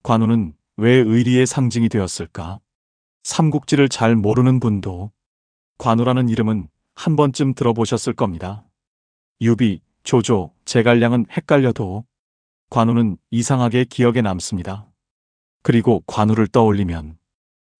관우는 왜 의리의 상징이 되었을까? 삼국지를 잘 모르는 분도 관우라는 이름은 한 번쯤 들어보셨을 겁니다. 유비, 조조, 제갈량은 헷갈려도 관우는 이상하게 기억에 남습니다. 그리고 관우를 떠올리면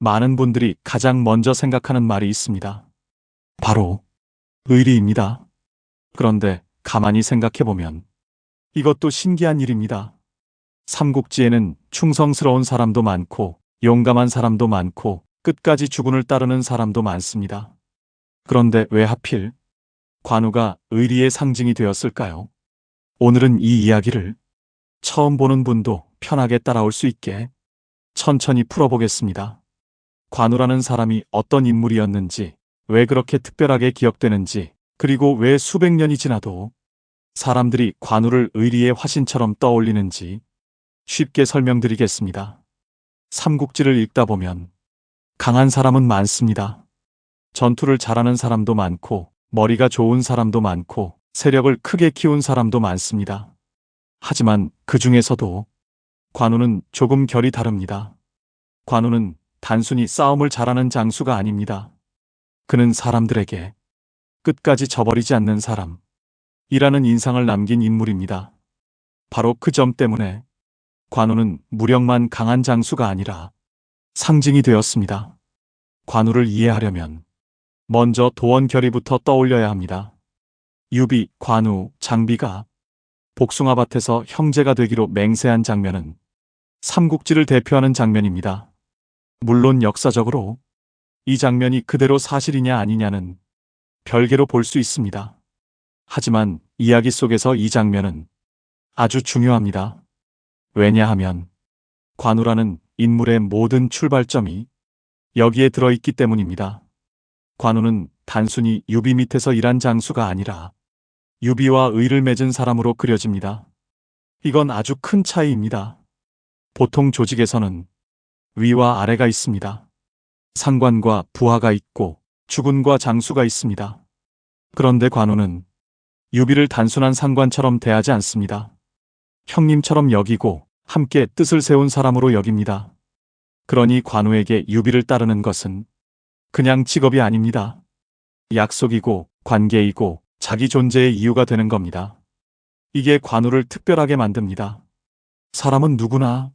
많은 분들이 가장 먼저 생각하는 말이 있습니다. 바로 의리입니다. 그런데 가만히 생각해보면 이것도 신기한 일입니다. 삼국지에는 충성스러운 사람도 많고 용감한 사람도 많고 끝까지 주군을 따르는 사람도 많습니다. 그런데 왜 하필 관우가 의리의 상징이 되었을까요? 오늘은 이 이야기를 처음 보는 분도 편하게 따라올 수 있게 천천히 풀어보겠습니다. 관우라는 사람이 어떤 인물이었는지, 왜 그렇게 특별하게 기억되는지, 그리고 왜 수백 년이 지나도 사람들이 관우를 의리의 화신처럼 떠올리는지 쉽게 설명드리겠습니다. 삼국지를 읽다 보면 강한 사람은 많습니다. 전투를 잘하는 사람도 많고, 머리가 좋은 사람도 많고, 세력을 크게 키운 사람도 많습니다. 하지만 그 중에서도 관우는 조금 결이 다릅니다. 관우는 단순히 싸움을 잘하는 장수가 아닙니다. 그는 사람들에게 끝까지 저버리지 않는 사람이라는 인상을 남긴 인물입니다. 바로 그 점 때문에 관우는 무력만 강한 장수가 아니라 상징이 되었습니다. 관우를 이해하려면 먼저 도원결의부터 떠올려야 합니다. 유비, 관우, 장비가 복숭아밭에서 형제가 되기로 맹세한 장면은 삼국지를 대표하는 장면입니다. 물론 역사적으로 이 장면이 그대로 사실이냐 아니냐는 별개로 볼 수 있습니다. 하지만 이야기 속에서 이 장면은 아주 중요합니다. 왜냐하면 관우라는 인물의 모든 출발점이 여기에 들어있기 때문입니다. 관우는 단순히 유비 밑에서 일한 장수가 아니라 유비와 의를 맺은 사람으로 그려집니다. 이건 아주 큰 차이입니다. 보통 조직에서는 위와 아래가 있습니다. 상관과 부하가 있고 주군과 장수가 있습니다. 그런데 관우는 유비를 단순한 상관처럼 대하지 않습니다. 형님처럼 여기고 함께 뜻을 세운 사람으로 여깁니다. 그러니 관우에게 유비를 따르는 것은 그냥 직업이 아닙니다. 약속이고 관계이고 자기 존재의 이유가 되는 겁니다. 이게 관우를 특별하게 만듭니다. 사람은 누구나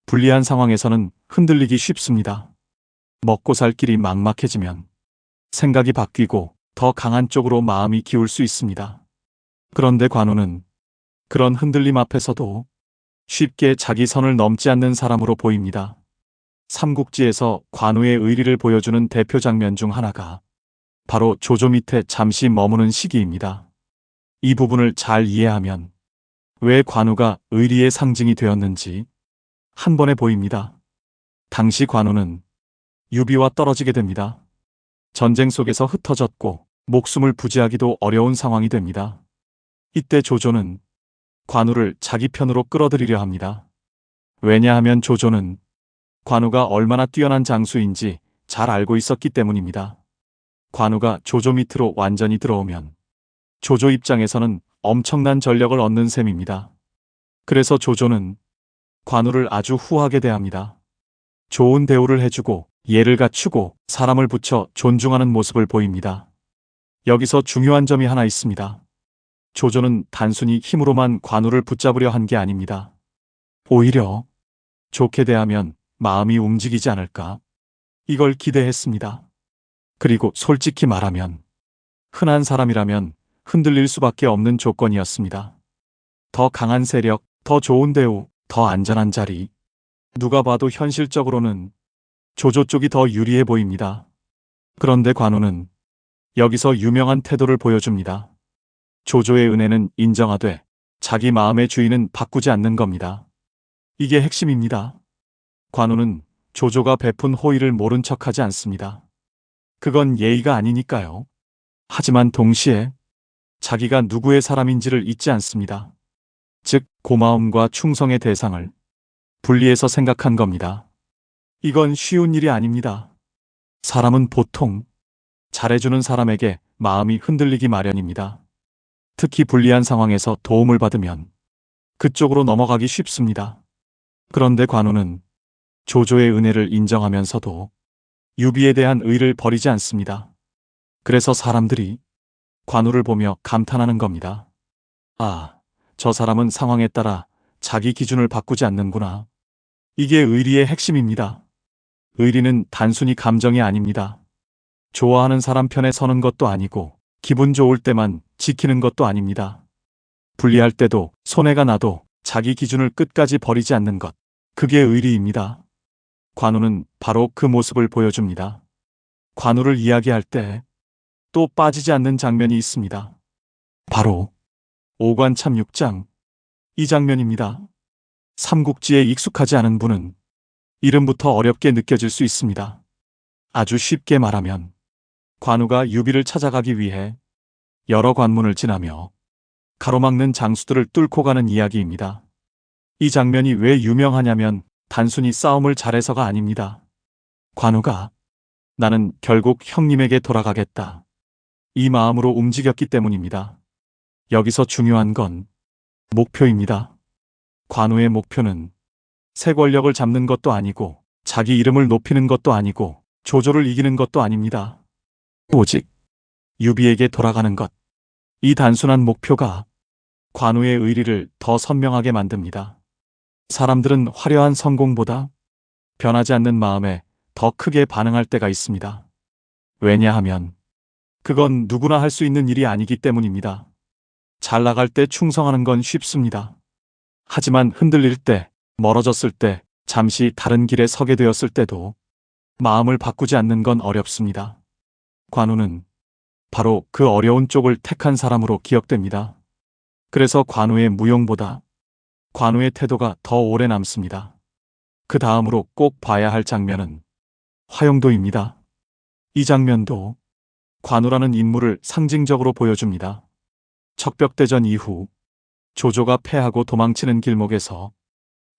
불리한 상황에서는 흔들리기 쉽습니다. 먹고 살 길이 막막해지면 생각이 바뀌고 더 강한 쪽으로 마음이 기울 수 있습니다. 그런데 관우는 그런 흔들림 앞에서도 쉽게 자기 선을 넘지 않는 사람으로 보입니다. 삼국지에서 관우의 의리를 보여주는 대표 장면 중 하나가 바로 조조 밑에 잠시 머무는 시기입니다. 이 부분을 잘 이해하면 왜 관우가 의리의 상징이 되었는지 한 번에 보입니다. 당시 관우는 유비와 떨어지게 됩니다. 전쟁 속에서 흩어졌고 목숨을 부지하기도 어려운 상황이 됩니다. 이때 조조는 관우를 자기 편으로 끌어들이려 합니다. 왜냐하면 조조는 관우가 얼마나 뛰어난 장수인지 잘 알고 있었기 때문입니다. 관우가 조조 밑으로 완전히 들어오면 조조 입장에서는 엄청난 전력을 얻는 셈입니다. 그래서 조조는 관우를 아주 후하게 대합니다. 좋은 대우를 해주고 예를 갖추고 사람을 붙여 존중하는 모습을 보입니다. 여기서 중요한 점이 하나 있습니다. 조조는 단순히 힘으로만 관우를 붙잡으려 한 게 아닙니다. 오히려 좋게 대하면 마음이 움직이지 않을까? 이걸 기대했습니다. 그리고 솔직히 말하면 흔한 사람이라면 흔들릴 수밖에 없는 조건이었습니다. 더 강한 세력, 더 좋은 대우, 더 안전한 자리. 누가 봐도 현실적으로는 조조 쪽이 더 유리해 보입니다. 그런데 관우는 여기서 유명한 태도를 보여줍니다. 조조의 은혜는 인정하되 자기 마음의 주인은 바꾸지 않는 겁니다. 이게 핵심입니다. 관우는 조조가 베푼 호의를 모른 척하지 않습니다. 그건 예의가 아니니까요. 하지만 동시에 자기가 누구의 사람인지를 잊지 않습니다. 즉, 고마움과 충성의 대상을 분리해서 생각한 겁니다. 이건 쉬운 일이 아닙니다. 사람은 보통 잘해주는 사람에게 마음이 흔들리기 마련입니다. 특히 불리한 상황에서 도움을 받으면 그쪽으로 넘어가기 쉽습니다. 그런데 관우는 조조의 은혜를 인정하면서도 유비에 대한 의를 버리지 않습니다. 그래서 사람들이 관우를 보며 감탄하는 겁니다. 아, 저 사람은 상황에 따라 자기 기준을 바꾸지 않는구나. 이게 의리의 핵심입니다. 의리는 단순히 감정이 아닙니다. 좋아하는 사람 편에 서는 것도 아니고 기분 좋을 때만 지키는 것도 아닙니다. 불리할 때도 손해가 나도 자기 기준을 끝까지 버리지 않는 것. 그게 의리입니다. 관우는 바로 그 모습을 보여줍니다. 관우를 이야기할 때 또 빠지지 않는 장면이 있습니다. 바로 오관참 6장. 이 장면입니다. 삼국지에 익숙하지 않은 분은 이름부터 어렵게 느껴질 수 있습니다. 아주 쉽게 말하면 관우가 유비를 찾아가기 위해 여러 관문을 지나며 가로막는 장수들을 뚫고 가는 이야기입니다. 이 장면이 왜 유명하냐면 단순히 싸움을 잘해서가 아닙니다. 관우가 나는 결국 형님에게 돌아가겠다. 이 마음으로 움직였기 때문입니다. 여기서 중요한 건 목표입니다. 관우의 목표는 새 권력을 잡는 것도 아니고 자기 이름을 높이는 것도 아니고 조조를 이기는 것도 아닙니다. 오직 유비에게 돌아가는 것. 이 단순한 목표가 관우의 의리를 더 선명하게 만듭니다. 사람들은 화려한 성공보다 변하지 않는 마음에 더 크게 반응할 때가 있습니다. 왜냐하면 그건 누구나 할 수 있는 일이 아니기 때문입니다. 잘 나갈 때 충성하는 건 쉽습니다. 하지만 흔들릴 때, 멀어졌을 때, 잠시 다른 길에 서게 되었을 때도 마음을 바꾸지 않는 건 어렵습니다. 관우는 바로 그 어려운 쪽을 택한 사람으로 기억됩니다. 그래서 관우의 무용보다 관우의 태도가 더 오래 남습니다. 그 다음으로 꼭 봐야 할 장면은 화용도입니다. 이 장면도 관우라는 인물을 상징적으로 보여줍니다. 척벽대전 이후 조조가 패하고 도망치는 길목에서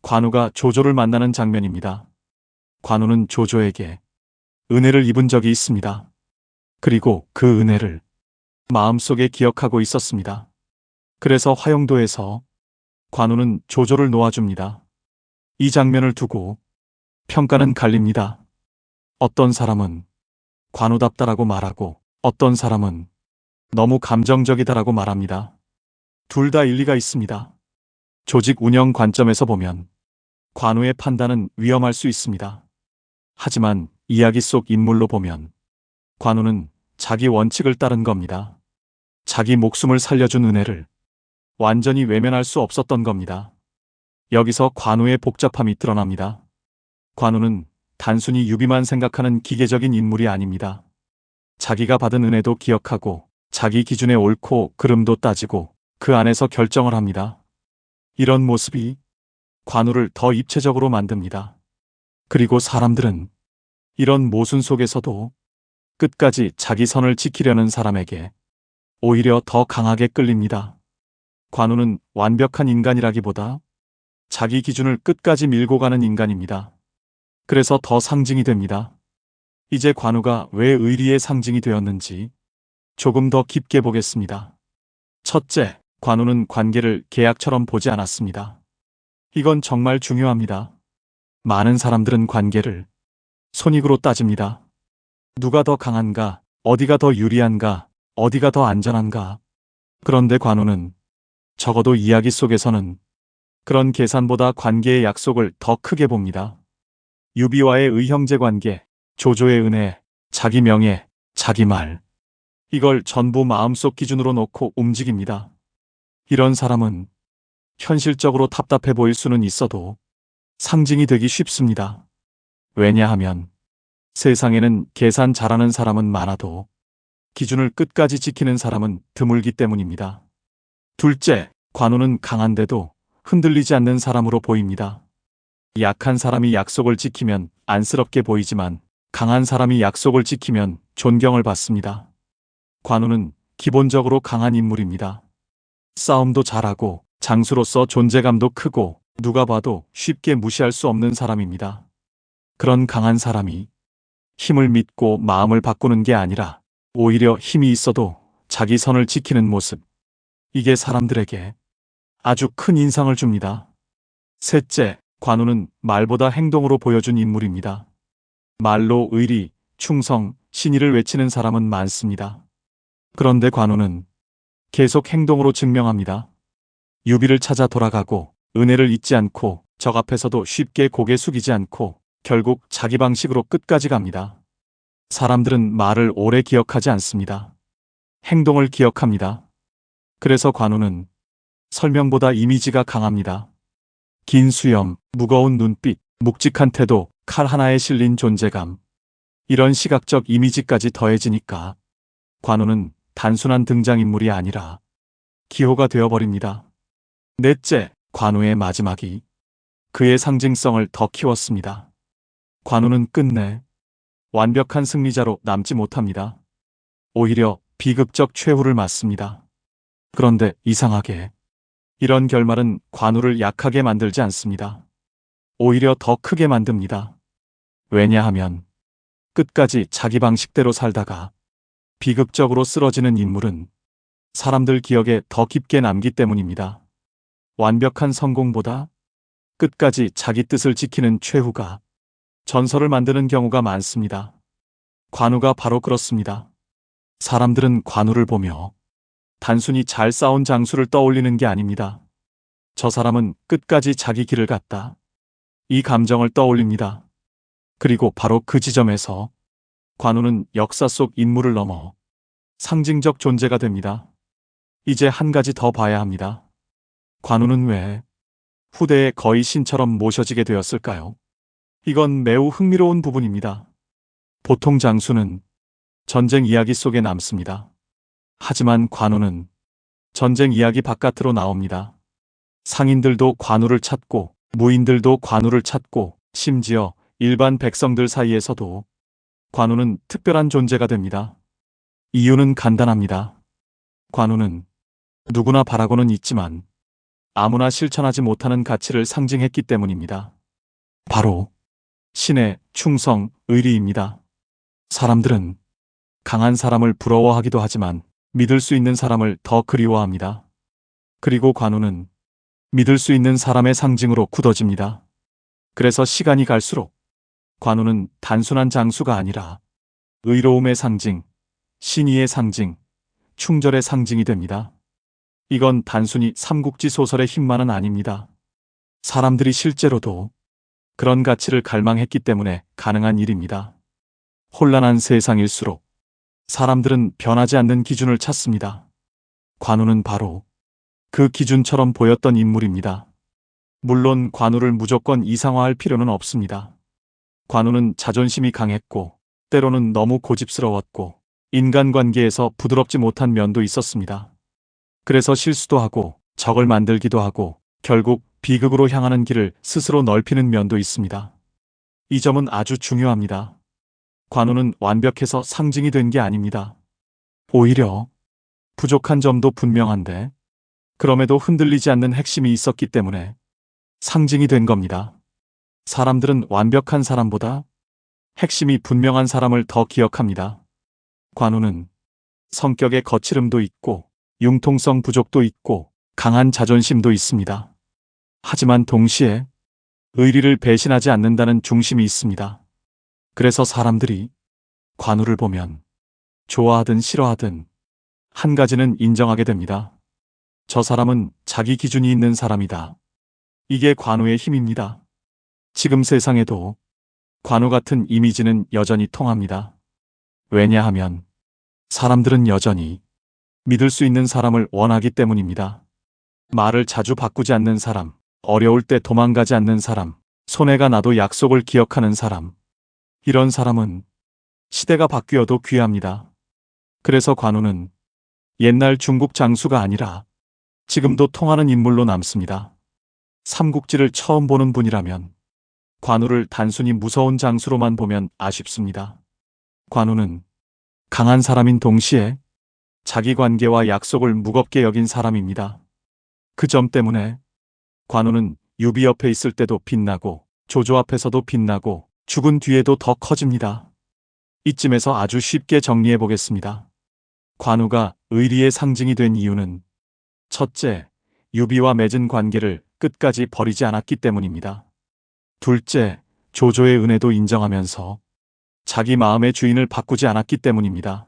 관우가 조조를 만나는 장면입니다. 관우는 조조에게 은혜를 입은 적이 있습니다. 그리고 그 은혜를 마음속에 기억하고 있었습니다. 그래서 화용도에서 관우는 조조를 놓아줍니다. 이 장면을 두고 평가는 갈립니다. 어떤 사람은 관우답다라고 말하고 어떤 사람은 너무 감정적이다라고 말합니다. 둘 다 일리가 있습니다. 조직 운영 관점에서 보면 관우의 판단은 위험할 수 있습니다. 하지만 이야기 속 인물로 보면 관우는 자기 원칙을 따른 겁니다. 자기 목숨을 살려준 은혜를 완전히 외면할 수 없었던 겁니다. 여기서 관우의 복잡함이 드러납니다. 관우는 단순히 유비만 생각하는 기계적인 인물이 아닙니다. 자기가 받은 은혜도 기억하고 자기 기준의 옳고 그름도 따지고 그 안에서 결정을 합니다. 이런 모습이 관우를 더 입체적으로 만듭니다. 그리고 사람들은 이런 모순 속에서도 끝까지 자기 선을 지키려는 사람에게 오히려 더 강하게 끌립니다. 관우는 완벽한 인간이라기보다 자기 기준을 끝까지 밀고 가는 인간입니다. 그래서 더 상징이 됩니다. 이제 관우가 왜 의리의 상징이 되었는지 조금 더 깊게 보겠습니다. 첫째, 관우는 관계를 계약처럼 보지 않았습니다. 이건 정말 중요합니다. 많은 사람들은 관계를 손익으로 따집니다. 누가 더 강한가, 어디가 더 유리한가, 어디가 더 안전한가. 그런데 관우는 적어도 이야기 속에서는 그런 계산보다 관계의 약속을 더 크게 봅니다. 유비와의 의형제 관계, 조조의 은혜, 자기 명예, 자기 말. 이걸 전부 마음속 기준으로 놓고 움직입니다. 이런 사람은 현실적으로 답답해 보일 수는 있어도 상징이 되기 쉽습니다. 왜냐하면 세상에는 계산 잘하는 사람은 많아도 기준을 끝까지 지키는 사람은 드물기 때문입니다. 둘째, 관우는 강한데도 흔들리지 않는 사람으로 보입니다. 약한 사람이 약속을 지키면 안쓰럽게 보이지만 강한 사람이 약속을 지키면 존경을 받습니다. 관우는 기본적으로 강한 인물입니다. 싸움도 잘하고 장수로서 존재감도 크고 누가 봐도 쉽게 무시할 수 없는 사람입니다. 그런 강한 사람이 힘을 믿고 마음을 바꾸는 게 아니라 오히려 힘이 있어도 자기 선을 지키는 모습. 이게 사람들에게 아주 큰 인상을 줍니다. 셋째, 관우는 말보다 행동으로 보여준 인물입니다. 말로 의리, 충성, 신의를 외치는 사람은 많습니다. 그런데 관우는 계속 행동으로 증명합니다. 유비를 찾아 돌아가고 은혜를 잊지 않고 적 앞에서도 쉽게 고개 숙이지 않고 결국 자기 방식으로 끝까지 갑니다. 사람들은 말을 오래 기억하지 않습니다. 행동을 기억합니다. 그래서 관우는 설명보다 이미지가 강합니다. 긴 수염, 무거운 눈빛, 묵직한 태도, 칼 하나에 실린 존재감. 이런 시각적 이미지까지 더해지니까 관우는 단순한 등장인물이 아니라 기호가 되어버립니다. 넷째, 관우의 마지막이 그의 상징성을 더 키웠습니다. 관우는 끝내 완벽한 승리자로 남지 못합니다. 오히려 비극적 최후를 맞습니다. 그런데 이상하게 이런 결말은 관우를 약하게 만들지 않습니다. 오히려 더 크게 만듭니다. 왜냐하면 끝까지 자기 방식대로 살다가 비극적으로 쓰러지는 인물은 사람들 기억에 더 깊게 남기 때문입니다. 완벽한 성공보다 끝까지 자기 뜻을 지키는 최후가 전설을 만드는 경우가 많습니다. 관우가 바로 그렇습니다. 사람들은 관우를 보며 단순히 잘 싸운 장수를 떠올리는 게 아닙니다. 저 사람은 끝까지 자기 길을 갔다. 이 감정을 떠올립니다. 그리고 바로 그 지점에서 관우는 역사 속 인물을 넘어 상징적 존재가 됩니다. 이제 한 가지 더 봐야 합니다. 관우는 왜 후대에 거의 신처럼 모셔지게 되었을까요? 이건 매우 흥미로운 부분입니다. 보통 장수는 전쟁 이야기 속에 남습니다. 하지만 관우는 전쟁 이야기 바깥으로 나옵니다. 상인들도 관우를 찾고 무인들도 관우를 찾고 심지어 일반 백성들 사이에서도 관우는 특별한 존재가 됩니다. 이유는 간단합니다. 관우는 누구나 바라고는 있지만 아무나 실천하지 못하는 가치를 상징했기 때문입니다. 바로 신의 충성, 의리입니다. 사람들은 강한 사람을 부러워하기도 하지만 믿을 수 있는 사람을 더 그리워합니다. 그리고 관우는 믿을 수 있는 사람의 상징으로 굳어집니다. 그래서 시간이 갈수록 관우는 단순한 장수가 아니라 의로움의 상징, 신의의 상징, 충절의 상징이 됩니다. 이건 단순히 삼국지 소설의 힘만은 아닙니다. 사람들이 실제로도 그런 가치를 갈망했기 때문에 가능한 일입니다. 혼란한 세상일수록 사람들은 변하지 않는 기준을 찾습니다. 관우는 바로 그 기준처럼 보였던 인물입니다. 물론 관우를 무조건 이상화할 필요는 없습니다. 관우는 자존심이 강했고 때로는 너무 고집스러웠고 인간관계에서 부드럽지 못한 면도 있었습니다. 그래서 실수도 하고 적을 만들기도 하고 결국 비극으로 향하는 길을 스스로 넓히는 면도 있습니다. 이 점은 아주 중요합니다. 관우는 완벽해서 상징이 된 게 아닙니다. 오히려 부족한 점도 분명한데 그럼에도 흔들리지 않는 핵심이 있었기 때문에 상징이 된 겁니다. 사람들은 완벽한 사람보다 핵심이 분명한 사람을 더 기억합니다. 관우는 성격의 거칠음도 있고 융통성 부족도 있고 강한 자존심도 있습니다. 하지만 동시에 의리를 배신하지 않는다는 중심이 있습니다. 그래서 사람들이 관우를 보면 좋아하든 싫어하든 한 가지는 인정하게 됩니다. 저 사람은 자기 기준이 있는 사람이다. 이게 관우의 힘입니다. 지금 세상에도 관우 같은 이미지는 여전히 통합니다. 왜냐하면 사람들은 여전히 믿을 수 있는 사람을 원하기 때문입니다. 말을 자주 바꾸지 않는 사람, 어려울 때 도망가지 않는 사람, 손해가 나도 약속을 기억하는 사람. 이런 사람은 시대가 바뀌어도 귀합니다. 그래서 관우는 옛날 중국 장수가 아니라 지금도 통하는 인물로 남습니다. 삼국지를 처음 보는 분이라면 관우를 단순히 무서운 장수로만 보면 아쉽습니다. 관우는 강한 사람인 동시에 자기 관계와 약속을 무겁게 여긴 사람입니다. 그 점 때문에 관우는 유비 옆에 있을 때도 빛나고 조조 앞에서도 빛나고 죽은 뒤에도 더 커집니다. 이쯤에서 아주 쉽게 정리해 보겠습니다. 관우가 의리의 상징이 된 이유는 첫째, 유비와 맺은 관계를 끝까지 버리지 않았기 때문입니다. 둘째, 조조의 은혜도 인정하면서 자기 마음의 주인을 바꾸지 않았기 때문입니다.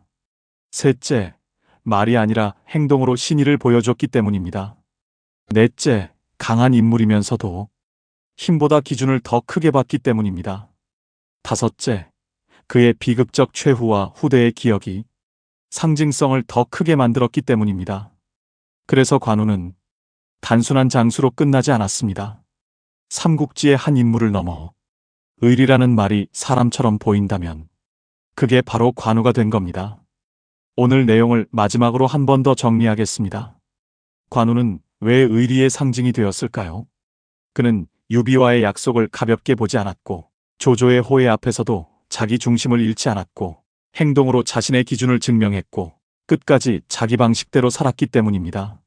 셋째, 말이 아니라 행동으로 신의를 보여줬기 때문입니다. 넷째, 강한 인물이면서도 힘보다 기준을 더 크게 봤기 때문입니다. 다섯째, 그의 비극적 최후와 후대의 기억이 상징성을 더 크게 만들었기 때문입니다. 그래서 관우는 단순한 장수로 끝나지 않았습니다. 삼국지의 한 인물을 넘어 의리라는 말이 사람처럼 보인다면 그게 바로 관우가 된 겁니다. 오늘 내용을 마지막으로 한 번 더 정리하겠습니다. 관우는 왜 의리의 상징이 되었을까요? 그는 유비와의 약속을 가볍게 보지 않았고 조조의 호의 앞에서도 자기 중심을 잃지 않았고 행동으로 자신의 기준을 증명했고 끝까지 자기 방식대로 살았기 때문입니다.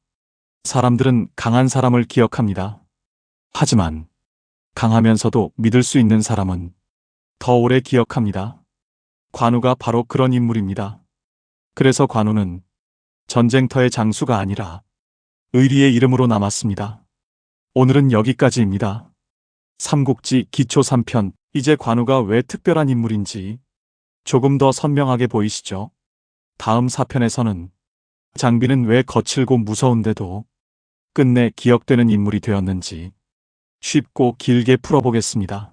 사람들은 강한 사람을 기억합니다. 하지만 강하면서도 믿을 수 있는 사람은 더 오래 기억합니다. 관우가 바로 그런 인물입니다. 그래서 관우는 전쟁터의 장수가 아니라 의리의 이름으로 남았습니다. 오늘은 여기까지입니다. 삼국지 기초 3편, 이제 관우가 왜 특별한 인물인지 조금 더 선명하게 보이시죠? 다음 4편에서는 장비는 왜 거칠고 무서운데도 끝내 기억되는 인물이 되었는지 쉽고 길게 풀어보겠습니다.